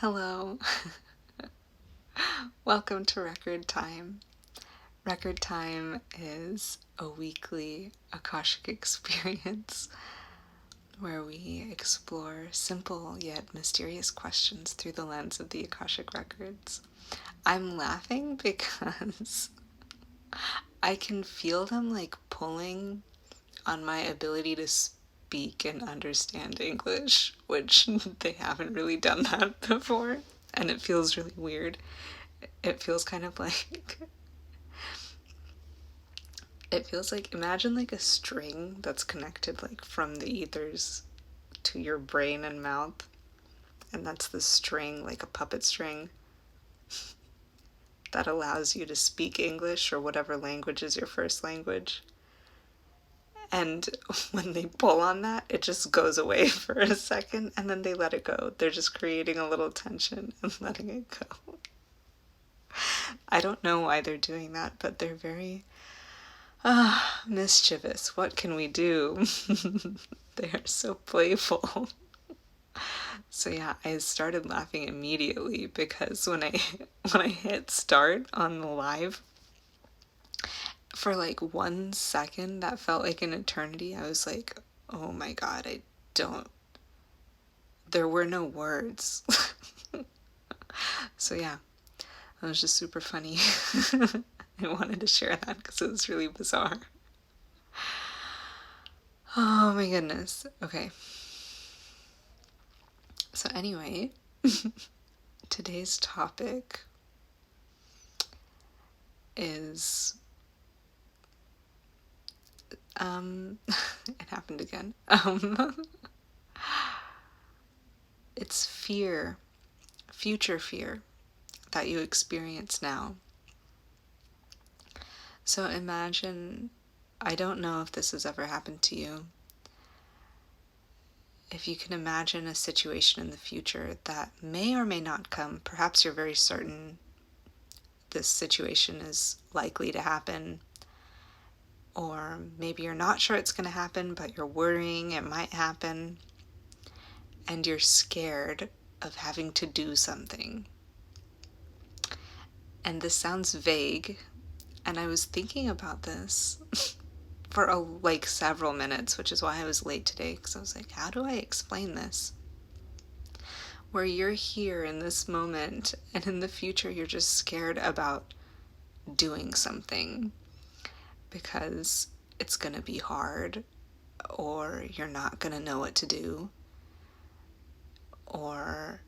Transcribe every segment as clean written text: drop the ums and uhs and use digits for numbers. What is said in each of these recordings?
Hello. Welcome to Record Time. Record Time is a weekly Akashic experience where we explore simple yet mysterious questions through the lens of the Akashic Records. I'm laughing because I can feel them like pulling on my ability to speak and understand English, which they haven't really done that before, and it feels really weird. It feels kind of like imagine like a string that's connected like from the ethers to your brain and mouth, and that's the string, like a puppet string that allows you to speak English or whatever language is your first language. And when they pull on that, it just goes away for a second and then they let it go. They're just creating a little tension and letting it go. I don't know why they're doing that, but they're very mischievous. What can we do? They are so playful. So yeah, I started laughing immediately because when I hit start on the live, for like 1 second that felt like an eternity. I was like, oh my god, there were no words. So yeah, that was just super funny. I wanted to share that because it was really bizarre. Oh my goodness. Okay. So anyway, today's topic is it happened again. It's fear, future fear that you experience now. So imagine, I don't know if this has ever happened to you, if you can imagine a situation in the future that may or may not come. Perhaps you're very certain this situation is likely to happen, or maybe you're not sure it's going to happen, but you're worrying it might happen, and you're scared of having to do something. And this sounds vague, and I was thinking about this for like several minutes, which is why I was late today, because I was like, how do I explain this? Where you're here in this moment, and in the future you're just scared about doing something because it's gonna be hard, or you're not gonna know what to do, or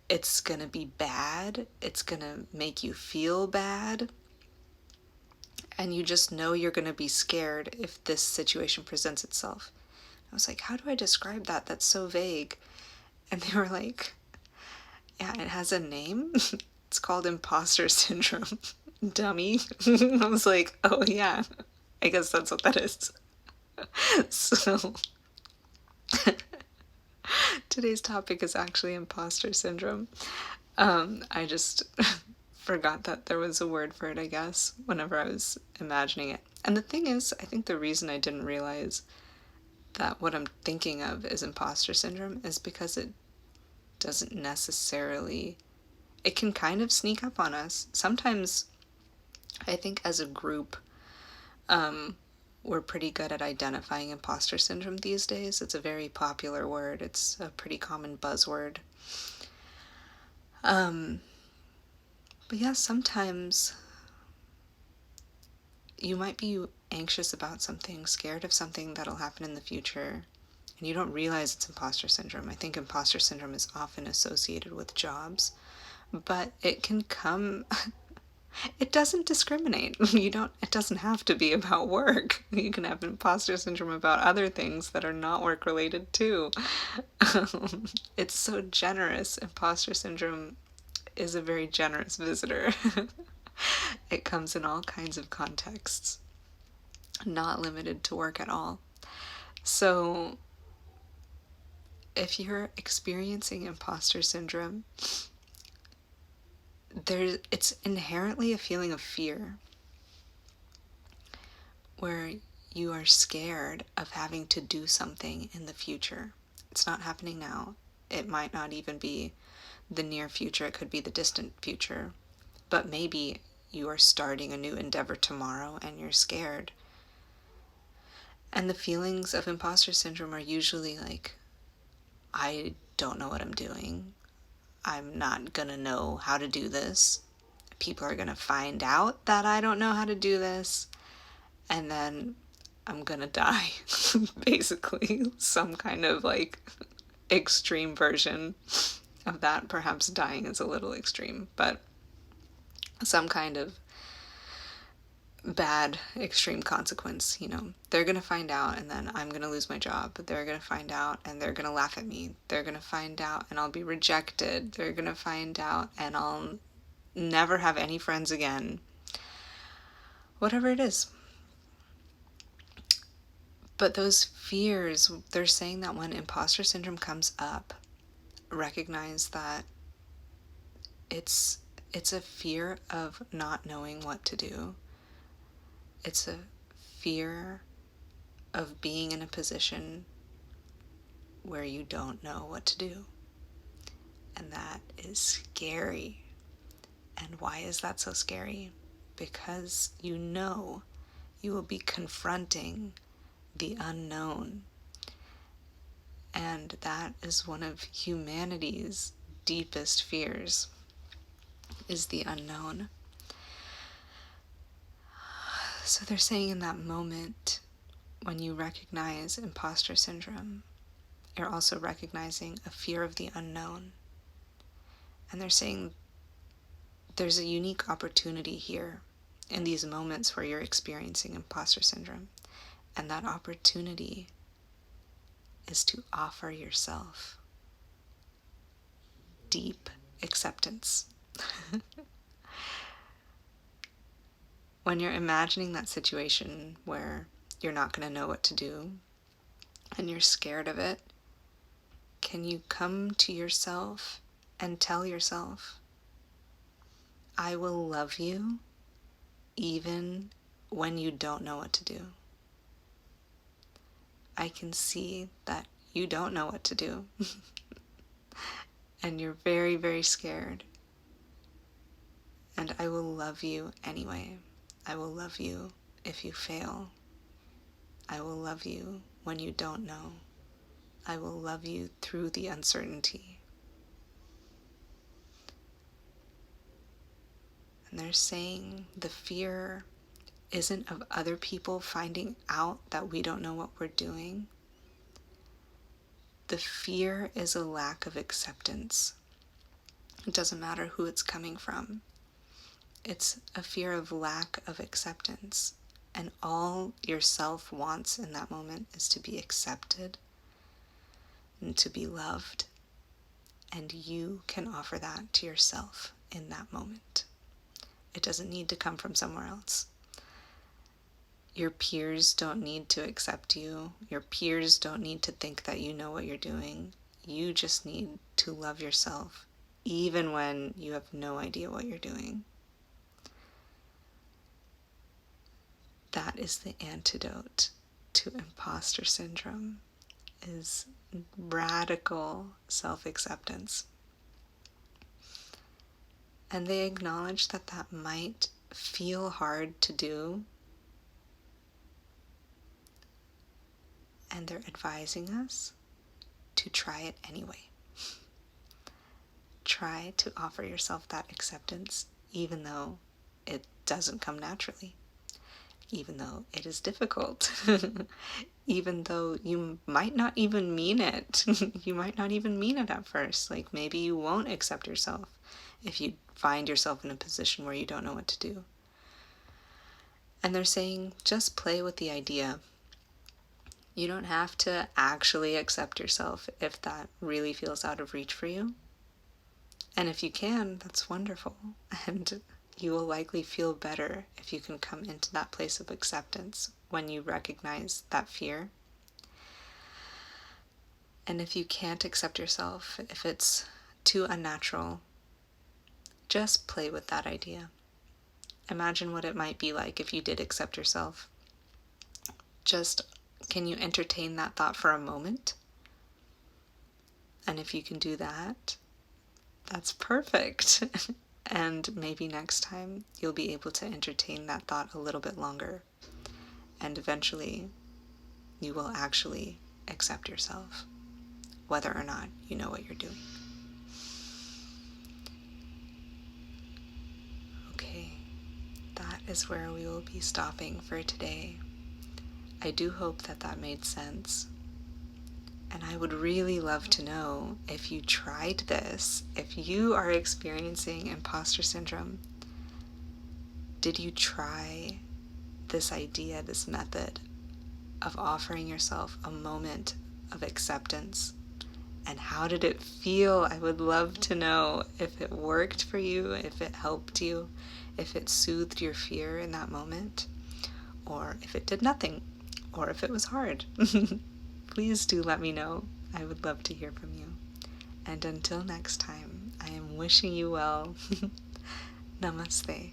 it's gonna be bad, it's gonna make you feel bad, and you just know you're gonna be scared if this situation presents itself. I was like, how do I describe that? That's so vague. And they were like, yeah, it has a name. It's called imposter syndrome. Dummy. I was like, oh yeah, I guess that's what that is. So today's topic is actually imposter syndrome. I just forgot that there was a word for it, I guess, whenever I was imagining it. And the thing is, I think the reason I didn't realize that what I'm thinking of is imposter syndrome is because it doesn't necessarily, it can kind of sneak up on us. Sometimes I think as a group, we're pretty good at identifying imposter syndrome these days. It's a very popular word. It's a pretty common buzzword. But yeah, sometimes you might be anxious about something, scared of something that'll happen in the future, and you don't realize it's imposter syndrome. I think imposter syndrome is often associated with jobs, but it can come, it doesn't discriminate. It doesn't have to be about work. You can have imposter syndrome about other things that are not work related too. It's so generous. Imposter syndrome is a very generous visitor. It comes in all kinds of contexts, not limited to work at all. So if you're experiencing imposter syndrome, it's inherently a feeling of fear, where you are scared of having to do something in the future. It's not happening now. It might not even be the near future, it could be the distant future. But maybe you are starting a new endeavor tomorrow and you're scared. And the feelings of imposter syndrome are usually like, I don't know what I'm doing. I'm not gonna know how to do this. People are gonna find out that I don't know how to do this. And then I'm gonna die. Basically, some kind of like extreme version of that. Perhaps dying is a little extreme, but some kind of bad extreme consequence. They're gonna find out and then I'm gonna lose my job, but they're gonna find out and they're gonna laugh at me. They're gonna find out and I'll be rejected. They're gonna find out and I'll never have any friends again. Whatever it is. But those fears, they're saying that when imposter syndrome comes up, recognize that it's a fear of not knowing what to do. It's a fear of being in a position where you don't know what to do. And that is scary. And why is that so scary? Because you will be confronting the unknown. And that is one of humanity's deepest fears, is the unknown. So they're saying in that moment, when you recognize imposter syndrome, you're also recognizing a fear of the unknown. And they're saying there's a unique opportunity here in these moments where you're experiencing imposter syndrome. And that opportunity is to offer yourself deep acceptance. When you're imagining that situation where you're not going to know what to do and you're scared of it, can you come to yourself and tell yourself, I will love you even when you don't know what to do. I can see that you don't know what to do. And you're very, very scared. And I will love you anyway. I will love you if you fail. I will love you when you don't know. I will love you through the uncertainty. And they're saying the fear isn't of other people finding out that we don't know what we're doing. The fear is a lack of acceptance. It doesn't matter who it's coming from. It's a fear of lack of acceptance. And all yourself wants in that moment is to be accepted and to be loved. And you can offer that to yourself in that moment. It doesn't need to come from somewhere else. Your peers don't need to accept you. Your peers don't need to think that you know what you're doing. You just need to love yourself, even when you have no idea what you're doing. That is the antidote to imposter syndrome, is radical self-acceptance. And they acknowledge that that might feel hard to do. And they're advising us to try it anyway. Try to offer yourself that acceptance, even though it doesn't come naturally. Even though it is difficult. Even though you might not even mean it. You might not even mean it at first. Like maybe you won't accept yourself if you find yourself in a position where you don't know what to do. And they're saying, just play with the idea. You don't have to actually accept yourself if that really feels out of reach for you. And if you can, that's wonderful. And you will likely feel better if you can come into that place of acceptance when you recognize that fear. And if you can't accept yourself, if it's too unnatural, just play with that idea. Imagine what it might be like if you did accept yourself. Just, can you entertain that thought for a moment? And if you can do that, that's perfect. And maybe next time you'll be able to entertain that thought a little bit longer. And eventually you will actually accept yourself, whether or not you know what you're doing. Okay, that is where we will be stopping for today. I do hope that that made sense. And I would really love to know if you tried this, if you are experiencing imposter syndrome, did you try this idea, this method of offering yourself a moment of acceptance? And how did it feel? I would love to know if it worked for you, if it helped you, if it soothed your fear in that moment, or if it did nothing, or if it was hard. Please do let me know. I would love to hear from you. And until next time, I am wishing you well. Namaste.